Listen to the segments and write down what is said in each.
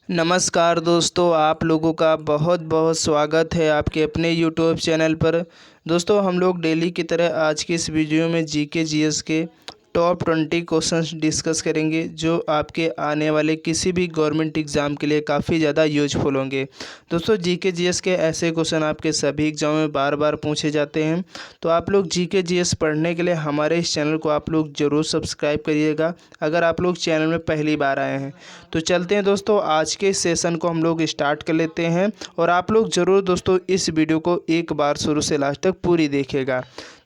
नमस्कार दोस्तों, आप लोगों का बहुत बहुत स्वागत है आपके अपने यूट्यूब चैनल पर। दोस्तों, हम लोग डेली की तरह आज की इस वीडियो में जीके जीएस के टॉप 20 क्वेश्चंस डिस्कस करेंगे जो आपके आने वाले किसी भी गवर्नमेंट एग्ज़ाम के लिए काफ़ी ज़्यादा यूजफुल होंगे। दोस्तों, जीके जीएस के ऐसे क्वेश्चन आपके सभी एग्जाम में बार बार पूछे जाते हैं, तो आप लोग जीके जीएस पढ़ने के लिए हमारे इस चैनल को आप लोग ज़रूर सब्सक्राइब करिएगा अगर आप लोग चैनल में पहली बार आए हैं। तो चलते हैं दोस्तों, आज के सेशन को हम लोग स्टार्ट कर लेते हैं और आप लोग ज़रूर दोस्तों इस वीडियो को एक बार शुरू से लास्ट तक पूरी देखिएगा।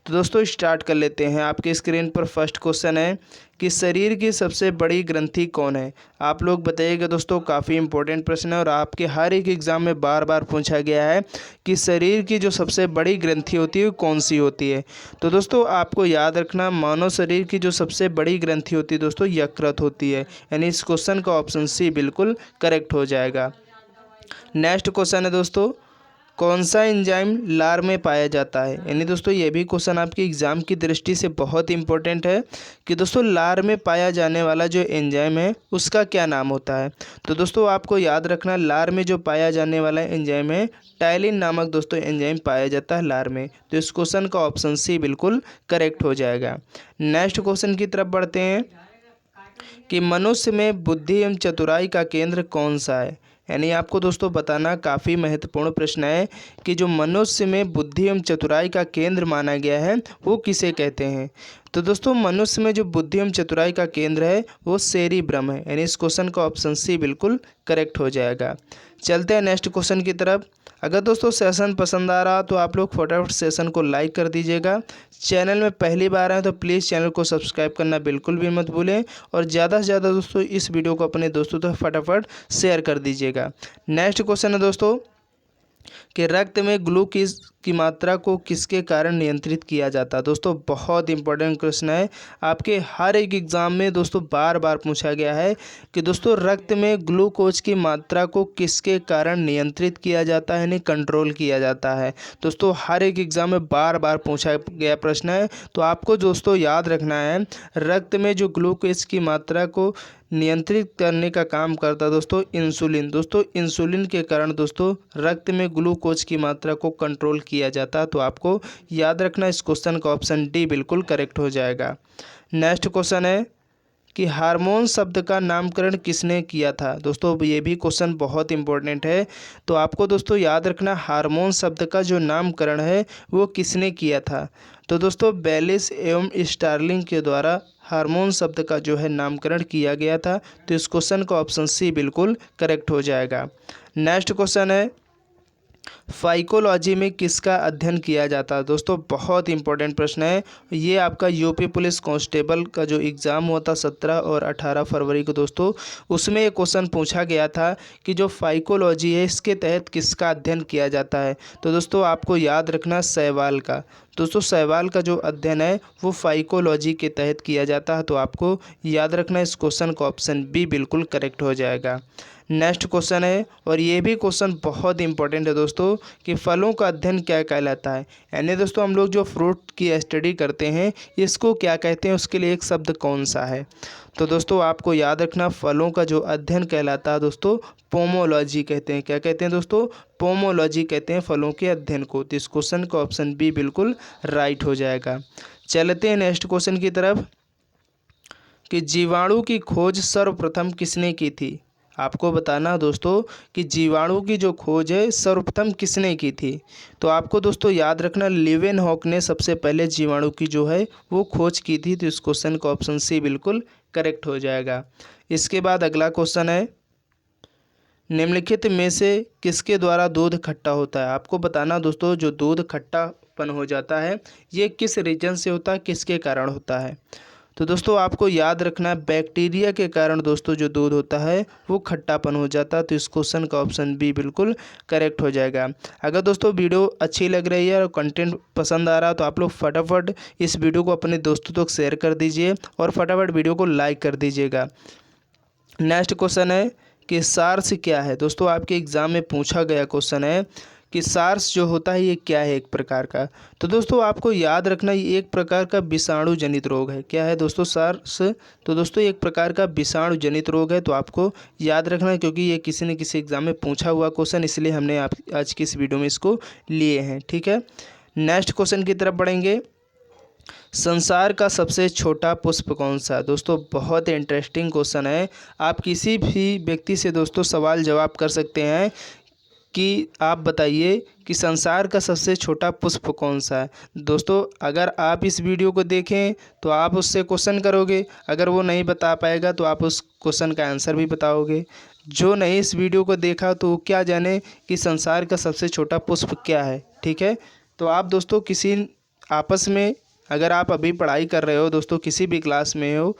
तो दोस्तों स्टार्ट कर लेते हैं। आपके स्क्रीन पर फर्स्ट क्वेश्चन है कि शरीर की सबसे बड़ी ग्रंथि कौन है। आप लोग बताइएगा दोस्तों, काफ़ी इंपॉर्टेंट प्रश्न है और आपके हर एक एग्ज़ाम में बार बार पूछा गया है कि शरीर की जो सबसे बड़ी ग्रंथि होती है कौन सी होती है। तो दोस्तों आपको याद रखना, मानव शरीर की जो सबसे बड़ी ग्रंथि होती है दोस्तों यकृत होती है, यानी इस क्वेश्चन का ऑप्शन सी बिल्कुल करेक्ट हो जाएगा। नेक्स्ट क्वेश्चन है दोस्तों, कौन सा एंजाइम लार में पाया जाता है। यानी दोस्तों ये भी क्वेश्चन आपके एग्जाम की दृष्टि से बहुत इंपॉर्टेंट है कि दोस्तों लार में पाया जाने वाला जो एंजाइम है उसका क्या नाम होता है। तो दोस्तों आपको याद रखना, लार में जो पाया जाने वाला एंजाइम है टाइलिन नामक दोस्तों एंजाइम पाया जाता है लार में। तो इस क्वेश्चन का ऑप्शन सी बिल्कुल करेक्ट हो जाएगा। नेक्स्ट क्वेश्चन की तरफ बढ़ते हैं कि मनुष्य में बुद्धि एवं चतुराई का केंद्र कौन सा है। यानी आपको दोस्तों बताना, काफ़ी महत्वपूर्ण प्रश्न है कि जो मनुष्य में बुद्धि एवं चतुराई का केंद्र माना गया है वो किसे कहते हैं। तो दोस्तों मनुष्य में जो बुद्धि एवं चतुराई का केंद्र है वो सेरिब्रम है, यानी इस क्वेश्चन का ऑप्शन सी बिल्कुल करेक्ट हो जाएगा। चलते हैं नेक्स्ट क्वेश्चन की तरफ। अगर दोस्तों सेशन पसंद आ रहा तो आप लोग फटाफट सेशन को लाइक कर दीजिएगा। चैनल में पहली बार आए तो प्लीज़ चैनल को सब्सक्राइब करना बिल्कुल भी मत भूलें और ज़्यादा से ज़्यादा दोस्तों इस वीडियो को अपने दोस्तों तक फटाफट शेयर कर दीजिएगा। नेक्स्ट क्वेश्चन है दोस्तों कि रक्त में ग्लूकोज की मात्रा को किसके कारण नियंत्रित किया जाता है। दोस्तों बहुत इंपॉर्टेंट क्वेश्चन है, आपके हर एक एग्ज़ाम में दोस्तों बार बार पूछा गया है कि दोस्तों रक्त में ग्लूकोज की मात्रा को किसके कारण नियंत्रित किया जाता है, यानी कंट्रोल किया जाता है। दोस्तों हर एक एग्ज़ाम में बार बार पूछा गया प्रश्न है, तो आपको दोस्तों याद रखना है रक्त में जो ग्लूकोज की मात्रा को नियंत्रित करने का काम करता है दोस्तों इंसुलिन। दोस्तों इंसुलिन के कारण दोस्तों रक्त में ग्लूकोज की मात्रा को कंट्रोल किया जाता है। तो आपको याद रखना, इस क्वेश्चन का ऑप्शन डी बिल्कुल करेक्ट हो जाएगा। नेक्स्ट क्वेश्चन है कि हार्मोन शब्द का नामकरण किसने किया था। दोस्तों ये भी क्वेश्चन बहुत इंपॉर्टेंट है, तो आपको दोस्तों याद रखना हार्मोन शब्द का जो नामकरण है वो किसने किया था। तो दोस्तों बेलिस एवं स्टार्लिंग के द्वारा हार्मोन शब्द का जो है नामकरण किया गया था। तो इस क्वेश्चन का ऑप्शन सी बिल्कुल करेक्ट हो जाएगा। नेक्स्ट क्वेश्चन है, फाइकोलॉजी में किसका अध्ययन किया जाता है। दोस्तों बहुत इंपॉर्टेंट प्रश्न है ये, आपका यूपी पुलिस कांस्टेबल का जो एग्ज़ाम हुआ था 17 और 18 फरवरी को दोस्तों, उसमें ये क्वेश्चन पूछा गया था कि जो फाइकोलॉजी है इसके तहत किसका अध्ययन किया जाता है। तो दोस्तों आपको याद रखना शैवाल का। दोस्तों शैवाल का जो अध्ययन है वो फाइकोलॉजी के तहत किया जाता है। तो आपको याद रखना, इस क्वेश्चन का ऑप्शन बी बिल्कुल करेक्ट हो जाएगा। नेक्स्ट क्वेश्चन है, और ये भी क्वेश्चन बहुत इंपॉर्टेंट है दोस्तों, कि फलों का अध्ययन क्या कहलाता है। यानी दोस्तों हम लोग जो फ्रूट की स्टडी करते हैं इसको क्या कहते हैं, उसके लिए एक शब्द कौन सा है। तो दोस्तों आपको याद रखना, फलों का जो अध्ययन कहलाता है दोस्तों पोमोलॉजी कहते हैं। क्या कहते हैं दोस्तों, पोमोलॉजी कहते हैं फलों के अध्ययन को। तो इस क्वेश्चन का ऑप्शन बी बिल्कुल राइट हो जाएगा। चलते हैं नेक्स्ट क्वेश्चन की तरफ कि जीवाणु की खोज सर्वप्रथम किसने की थी। आपको बताना दोस्तों कि जीवाणु की जो खोज है सर्वप्रथम किसने की थी। तो आपको दोस्तों याद रखना, लिवेनहॉक ने सबसे पहले जीवाणु की जो है वो खोज की थी। तो इस क्वेश्चन का ऑप्शन सी बिल्कुल करेक्ट हो जाएगा। इसके बाद अगला क्वेश्चन है, निम्नलिखित में से किसके द्वारा दूध खट्टा होता है। आपको बताना दोस्तों, जो दूध खट्टापन हो जाता है ये किस रीजन से होता है, किसके कारण होता है। तो दोस्तों आपको याद रखना, बैक्टीरिया के कारण दोस्तों जो दूध होता है वो खट्टापन हो जाता है। तो इस क्वेश्चन का ऑप्शन बी बिल्कुल करेक्ट हो जाएगा। अगर दोस्तों वीडियो अच्छी लग रही है और कंटेंट पसंद आ रहा है तो आप लोग फटाफट इस वीडियो को अपने दोस्तों तक शेयर कर दीजिए और फटाफट वीडियो को लाइक कर दीजिएगा। नेक्स्ट क्वेश्चन है कि सार्स क्या है। दोस्तों आपके एग्ज़ाम में पूछा गया क्वेश्चन है कि सार्स जो होता है ये क्या है एक प्रकार का। तो दोस्तों आपको याद रखना ये एक प्रकार का विषाणु जनित रोग है। क्या है दोस्तों? सार्स। तो दोस्तों एक प्रकार का विषाणु जनित रोग है, तो आपको याद रखना, क्योंकि ये किसी न किसी एग्जाम में पूछा हुआ क्वेश्चन, इसलिए हमने आप आज की इस वीडियो में इसको लिए हैं। ठीक है, नेक्स्ट क्वेश्चन की तरफ बढ़ेंगे। संसार का सबसे छोटा पुष्प कौन सा है? दोस्तों बहुत इंटरेस्टिंग क्वेश्चन है। आप किसी भी व्यक्ति से दोस्तों सवाल जवाब कर सकते हैं कि आप बताइए कि संसार का सबसे छोटा पुष्प कौन सा है। दोस्तों अगर आप इस वीडियो को देखें तो आप उससे क्वेश्चन करोगे, अगर वो नहीं बता पाएगा तो आप उस क्वेश्चन का आंसर भी बताओगे। जो नहीं इस वीडियो को देखा तो क्या जाने कि संसार का सबसे छोटा पुष्प क्या है। ठीक है, तो आप दोस्तों किसी आपस में, अगर आप अभी पढ़ाई कर रहे हो दोस्तों, किसी भी क्लास में हो,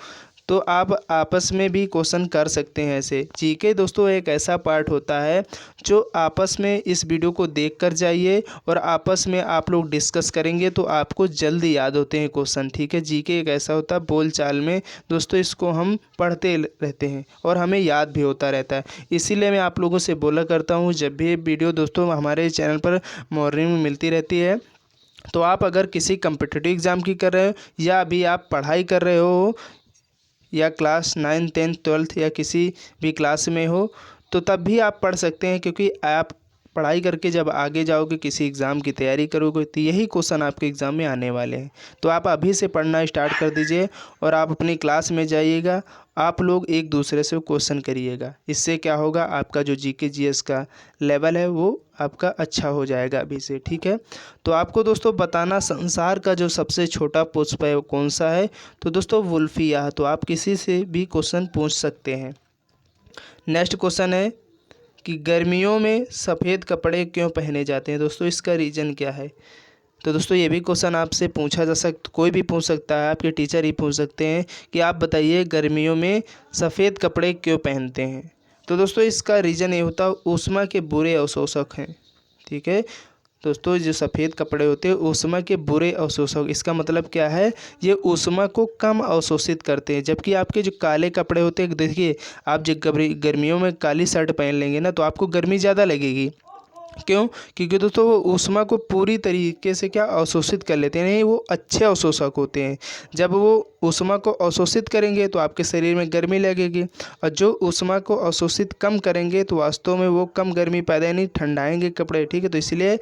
तो आप आपस में भी क्वेश्चन कर सकते हैं ऐसे। जीके दोस्तों एक ऐसा पार्ट होता है जो आपस में इस वीडियो को देख कर जाइए और आपस में आप लोग डिस्कस करेंगे तो आपको जल्दी याद होते हैं क्वेश्चन। ठीक है, जीके एक ऐसा होता है बोल चाल में दोस्तों, इसको हम पढ़ते रहते हैं और हमें याद भी होता रहता है। इसीलिए मैं आप लोगों से बोला करता हूँ, जब भी वीडियो दोस्तों हमारे चैनल पर मॉर्निंग में मिलती रहती है, तो आप अगर किसी कम्पिटिटिव एग्ज़ाम की कर रहे हो या अभी आप पढ़ाई कर रहे हो या क्लास 9, 10, 12 या किसी भी क्लास में हो, तो तब भी आप पढ़ सकते हैं, क्योंकि आप पढ़ाई करके जब आगे जाओगे किसी एग्ज़ाम की तैयारी करोगे तो यही क्वेश्चन आपके एग्ज़ाम में आने वाले हैं। तो आप अभी से पढ़ना स्टार्ट कर दीजिए और आप अपनी क्लास में जाइएगा, आप लोग एक दूसरे से क्वेश्चन करिएगा। इससे क्या होगा, आपका जो जीके जीएस का लेवल है वो आपका अच्छा हो जाएगा अभी से। ठीक है, तो आपको दोस्तों बताना संसार का जो सबसे छोटा पुष्प है वो कौन सा है। तो दोस्तों वुल्फिया। तो आप किसी से भी क्वेश्चन पूछ सकते हैं। नेक्स्ट क्वेश्चन है कि गर्मियों में सफ़ेद कपड़े क्यों पहने जाते हैं? दोस्तों इसका रीज़न क्या है? तो दोस्तों ये भी क्वेश्चन आपसे पूछा जा सकता, कोई भी पूछ सकता है, आपके टीचर ही पूछ सकते हैं कि आप बताइए गर्मियों में सफ़ेद कपड़े क्यों पहनते हैं। तो दोस्तों इसका रीज़न ये होता है ऊष्मा के बुरे अवशोषक हैं। ठीक है दोस्तों, जो सफ़ेद कपड़े होते हैं ऊष्मा के बुरे अवशोषक, इसका मतलब क्या है, ये ऊष्मा को कम अवशोषित करते हैं। जबकि आपके जो काले कपड़े होते हैं, देखिए आप जब गर्मियों में काली शर्ट पहन लेंगे ना तो आपको गर्मी ज़्यादा लगेगी। क्यों? क्योंकि दोस्तों वो ऊष्मा को पूरी तरीके से क्या अवशोषित कर लेते हैं, नहीं वो अच्छे अवशोषक होते हैं। जब वो ऊष्मा को अवशोषित करेंगे तो आपके शरीर में गर्मी लगेगी, और जो ऊष्मा को अवशोषित कम करेंगे तो वास्तव में वो कम गर्मी पैदा यानी ठंडाएंगे कपड़े। ठीक है, तो इसलिए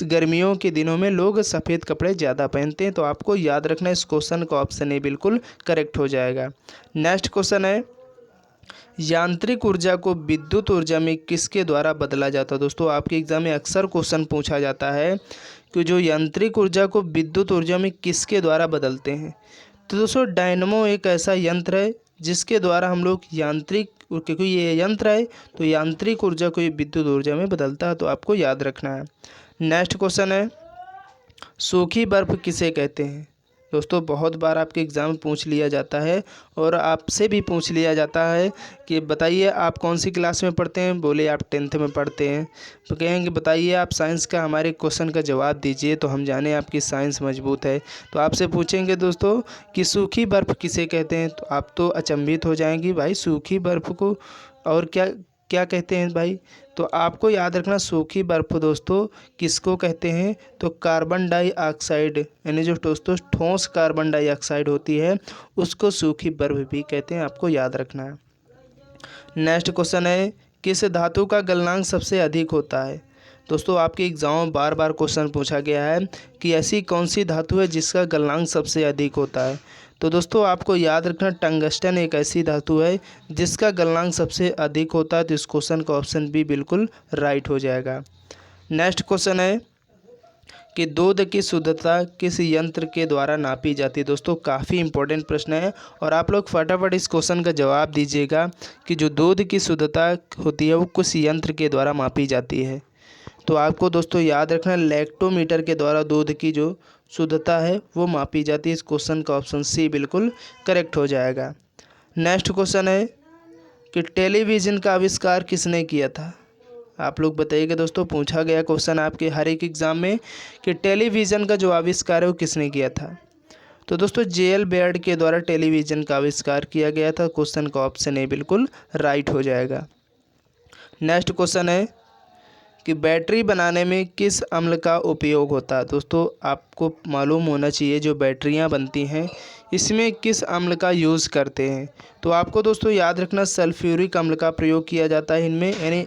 गर्मियों के दिनों में लोग सफ़ेद कपड़े ज़्यादा पहनते हैं। तो आपको याद रखना इस क्वेश्चन का ऑप्शन ए बिल्कुल करेक्ट हो जाएगा। नेक्स्ट क्वेश्चन है, यांत्रिक ऊर्जा को विद्युत ऊर्जा में किसके द्वारा बदला जाता है? दोस्तों आपके एग्जाम में अक्सर क्वेश्चन पूछा जाता है कि जो यांत्रिक ऊर्जा को विद्युत ऊर्जा में किसके द्वारा बदलते हैं। तो दोस्तों डायनमो एक ऐसा यंत्र है जिसके द्वारा हम लोग यांत्रिक, क्योंकि ये यंत्र है तो यांत्रिक ऊर्जा को ये विद्युत ऊर्जा में बदलता है, तो आपको याद रखना है। नेक्स्ट क्वेश्चन है, सूखी बर्फ़ किसे कहते हैं? दोस्तों बहुत बार आपके एग्ज़ाम में पूछ लिया जाता है और आपसे भी पूछ लिया जाता है कि बताइए आप कौन सी क्लास में पढ़ते हैं। बोले आप 10th में पढ़ते हैं, तो कहेंगे बताइए आप साइंस का हमारे क्वेश्चन का जवाब दीजिए, तो हम जाने आपकी साइंस मजबूत है। तो आपसे पूछेंगे दोस्तों कि सूखी बर्फ़ किसे कहते हैं, तो आप तो अचंभित हो जाएंगी, भाई सूखी बर्फ़ को और क्या क्या कहते हैं भाई। तो आपको याद रखना सूखी बर्फ़ दोस्तों किसको कहते हैं, तो कार्बन डाइऑक्साइड, यानी जो दोस्तों ठोस कार्बन डाइऑक्साइड होती है उसको सूखी बर्फ़ भी कहते हैं, आपको याद रखना है। नेक्स्ट क्वेश्चन है, किस धातु का गलनांक सबसे अधिक होता है? दोस्तों आपके एग्जाम में बार बार क्वेश्चन पूछा गया है कि ऐसी कौन सी धातु है जिसका गलनांक सबसे अधिक होता है। तो दोस्तों आपको याद रखना टंगस्टन एक ऐसी धातु है जिसका गलनांक सबसे अधिक होता है। तो इस क्वेश्चन का ऑप्शन बी बिल्कुल राइट हो जाएगा। नेक्स्ट क्वेश्चन है कि दूध की शुद्धता किस यंत्र के द्वारा नापी जाती है? दोस्तों काफ़ी इंपॉर्टेंट प्रश्न है और आप लोग फटाफट इस क्वेश्चन का जवाब दीजिएगा कि जो दूध की शुद्धता होती है वो किस यंत्र के द्वारा मापी जाती है। तो आपको दोस्तों याद रखना लैक्टोमीटर के द्वारा दूध की जो शुद्धता है वो मापी जाती है। इस क्वेश्चन का ऑप्शन सी बिल्कुल करेक्ट हो जाएगा। नेक्स्ट क्वेश्चन है कि टेलीविज़न का आविष्कार किसने किया था? आप लोग बताइएगा दोस्तों, पूछा गया क्वेश्चन आपके हर एक एग्ज़ाम में कि टेलीविज़न का जो आविष्कार है वो किसने किया था। तो दोस्तों जेएल बेयर्ड के द्वारा टेलीविज़न का आविष्कार किया गया था। क्वेश्चन का ऑप्शन ए बिल्कुल राइट हो जाएगा। नेक्स्ट क्वेश्चन है कि बैटरी बनाने में किस अम्ल का उपयोग होता है। दोस्तों आपको मालूम होना चाहिए जो बैटरियां बनती हैं इसमें किस अम्ल का यूज़ करते हैं। तो आपको दोस्तों याद रखना सल्फ्यूरिक अम्ल का प्रयोग किया जाता है इनमें, यानी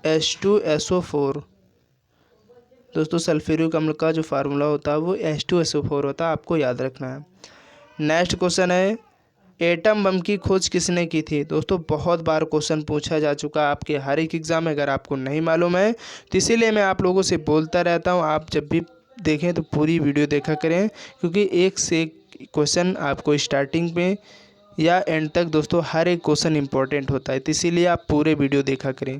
H2SO4। दोस्तों सल्फ्यूरिक अम्ल का जो फार्मूला होता है वो H2SO4 होता है, आपको याद रखना है। नेक्स्ट क्वेश्चन है, एटम बम की खोज किसने की थी। दोस्तों बहुत बार क्वेश्चन पूछा जा चुका है आपके हर एक एग्ज़ाम में, अगर आपको नहीं मालूम है तो इसीलिए मैं आप लोगों से बोलता रहता हूं, आप जब भी देखें तो पूरी वीडियो देखा करें, क्योंकि एक से एक क्वेश्चन आपको स्टार्टिंग में या एंड तक दोस्तों हर एक क्वेश्चन इंपॉर्टेंट होता है, तो इसीलिए आप पूरे वीडियो देखा करें।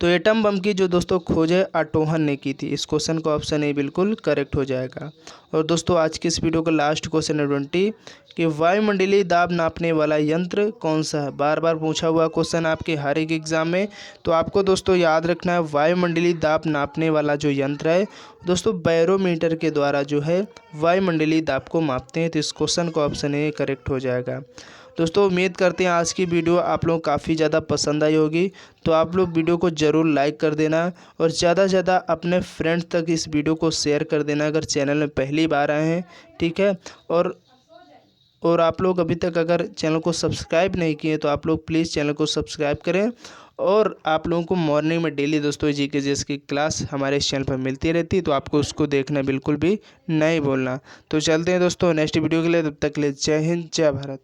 तो एटम बम की जो दोस्तों खोज है ऑटोहन ने की थी। इस क्वेश्चन का ऑप्शन ए बिल्कुल करेक्ट हो जाएगा। और दोस्तों आज की इस वीडियो का लास्ट क्वेश्चन है 20 कि वायुमंडलीय दाब नापने वाला यंत्र कौन सा है। बार बार पूछा हुआ क्वेश्चन आपके हर एक एग्जाम में, तो आपको दोस्तों याद रखना है वायुमंडलीय दाब नापने वाला जो यंत्र है दोस्तों बैरोमीटर के द्वारा जो है वायुमंडलीय दाब को मापते हैं। तो इस क्वेश्चन का ऑप्शन ए करेक्ट हो जाएगा। दोस्तों उम्मीद करते हैं आज की वीडियो आप लोगों को काफ़ी ज़्यादा पसंद आई होगी, तो आप लोग वीडियो को ज़रूर लाइक कर देना और ज़्यादा से ज़्यादा अपने फ्रेंड्स तक इस वीडियो को शेयर कर देना अगर चैनल में पहली बार आए हैं, ठीक है। और आप लोग अभी तक अगर चैनल को सब्सक्राइब नहीं किए तो आप लोग प्लीज़ चैनल को सब्सक्राइब करें। और आप लोगों को मॉर्निंग में डेली दोस्तों जीके जीएस की क्लास हमारे इस चैनल पर मिलती रहती है, तो आपको उसको देखना बिल्कुल भी नहीं भूलना। तो चलते हैं दोस्तों नेक्स्ट वीडियो के लिए, तब तक के लिए जय हिंद जय भारत।